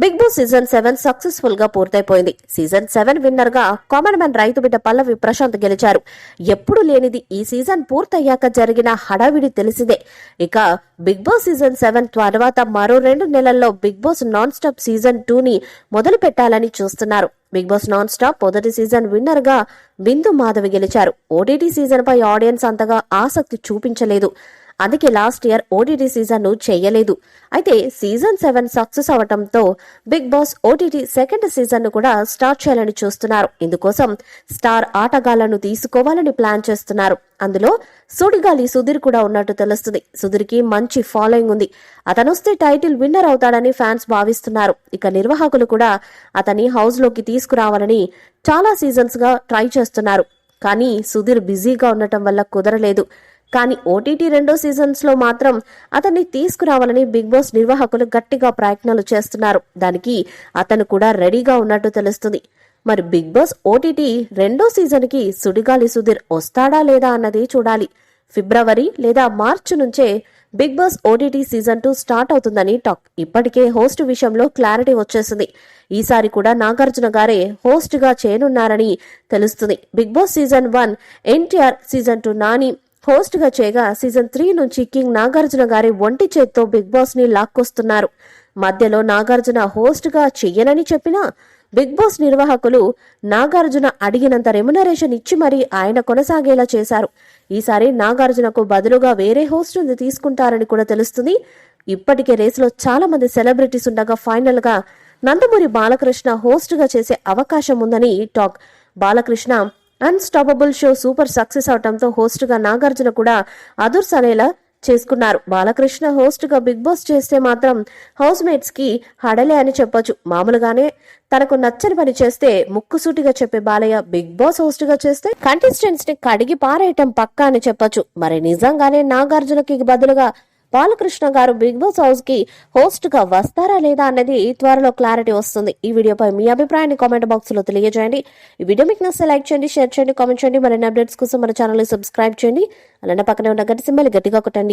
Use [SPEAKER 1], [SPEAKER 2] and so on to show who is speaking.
[SPEAKER 1] Big Boss season 7 successful గా పూర్తయిపోయింది. Season 7 winner గా కామన్ మ్యాన్ రైతు బిడ్డ పల్లవి ప్రశాంత్ గెలిచారు. ఎప్పుడు లేనిది ఈ సీజన్ పూర్తయ్యాక జరిగిన హడావిడి తెలిసిందే. ఇక బిగ్ బాస్ సీజన్ 7 తర్వాత మరో 2 నెలల్లో Bigg Boss non stop season 2 ని మొదలు పెట్టాలని చూస్తున్నారు. బిగ్ బాస్ నాన్ స్టాప్ మొదటి సీజన్ విన్నర్ గా బిందు మాధవి గెలిచారు. ఓటీటీ సీజన్ పై ఆడియన్స్ అంతగా ఆసక్తి చూపించలేదు. అందుకే లాస్ట్ ఇయర్ ఓటీటీ సీజన్ ను చేయలేదు. అయితే సీజన్ 7 సక్సెస్ అవటంతో Bigg Boss OTT second season ను కూడా స్టార్ట్ చేయాలని చూస్తున్నారు. ఇందుకోసం స్టార్ ఆటగాళ్లను తీసుకోవాలని ప్లాన్ చేస్తున్నారు. అందులో సుడిగాలి సుధీర్ కూడా ఉన్నట్టు తెలుస్తుంది. సుధీర్ కి మంచి ఫాలోయింగ్ ఉంది. అతనొస్తే టైటిల్ విన్నర్ అవుతాడని ఫ్యాన్స్ భావిస్తున్నారు. ఇక నిర్వాహకులు కూడా అతన్ని హౌస్ లోకి తీసుకురావాలని చాలా సీజన్స్ గా ట్రై చేస్తున్నారు. కానీ సుధీర్ బిజీగా ఉండటం వల్ల కుదరలేదు. కానీ ఓటీటీ 2 సీజన్స్ లో మాత్రం అతన్ని తీసుకురావాలని బిగ్ బాస్ నిర్వాహకులు గట్టిగా ప్రయత్నాలు చేస్తున్నారు. దానికి అతను కూడా రెడీగా ఉన్నట్టు తెలుస్తుంది. మరి బిగ్ బాస్ ఓటీటీ 2 సీజన్ కి సుడిగాలి సుధీర్ వస్తాడా లేదా అన్నది చూడాలి. ఫిబ్రవరి లేదా మార్చి నుంచే Bigg Boss OTT season 2 start అవుతుందని టాక్. ఇప్పటికే హోస్ట్ విషయంలో క్లారిటీ వచ్చేసింది. ఈసారి కూడా నాగార్జున గారే హోస్ట్ గా చేయనున్నారని తెలుస్తుంది. Bigg Boss season 1 NTR, season 2 Nani host గా చేయగా సీజన్ 3 నుంచి కింగ్ నాగార్జున గారి ఒంటి చేత్తో బిగ్ బాస్ ని లాక్కొస్తున్నారు. మధ్యలో నాగార్జున హోస్ట్ గా చెయ్యనని చెప్పినా బిగ్ బాస్ నిర్వాహకులు నాగార్జున అడిగినంత రెమ్యునరేషన్ ఇచ్చి మరీ ఆయన కొనసాగేలా చేశారు. ఈసారి నాగార్జునకు బదులుగా వేరే హోస్ట్ ని తీసుకుంటారని కూడా తెలుస్తుంది. ఇప్పటికే రేసులో చాలా మంది సెలబ్రిటీస్ ఉండగా ఫైనల్ గా నందమూరి బాలకృష్ణ హోస్ట్ గా చేసే అవకాశం ఉందని talk. Balakrishna unstoppable show super success అవడంతో హోస్ట్ గా నాగార్జున కూడా అదుర్స్ అనేలా చేసుకున్నారు. బాలకృష్ణ హోస్ట్ గా బిగ్ బాస్ చేస్తే మాత్రం హౌస్ మేట్స్ కి హడలే అని చెప్పొచ్చు. మామూలుగానే తనకు నచ్చని పని చేస్తే ముక్కుసూటిగా చెప్పే బాలయ్య బిగ్ బాస్ హోస్ట్ గా చేస్తే కంటెస్టెంట్స్ ని కడిగి పారేయటం పక్కా అని చెప్పొచ్చు. మరి నిజంగానే నాగార్జునకి బదులుగా బాలకృష్ణ గారు బిగ్ బాస్ హౌస్ కి హోస్ట్ గా వస్తారా లేదా అన్నది త్వరలో క్లారిటీ వస్తుంది. ఈ వీడియోపై మీ అభిప్రాయాన్ని కామెంట్ బాక్స్ లో తెలియజేయండి. ఈ వీడియో మీకు నచ్చితే లైక్ చేయండి, షేర్ చేయండి, కామెంట్ చేయండి. మరిన్ని అప్డేట్స్ కోసం మన ఛానల్ ని సబ్స్క్రైబ్ చేయండి. అలానే పక్కనే ఉన్న గంట సింబల్ గట్టిగా కొట్టండి.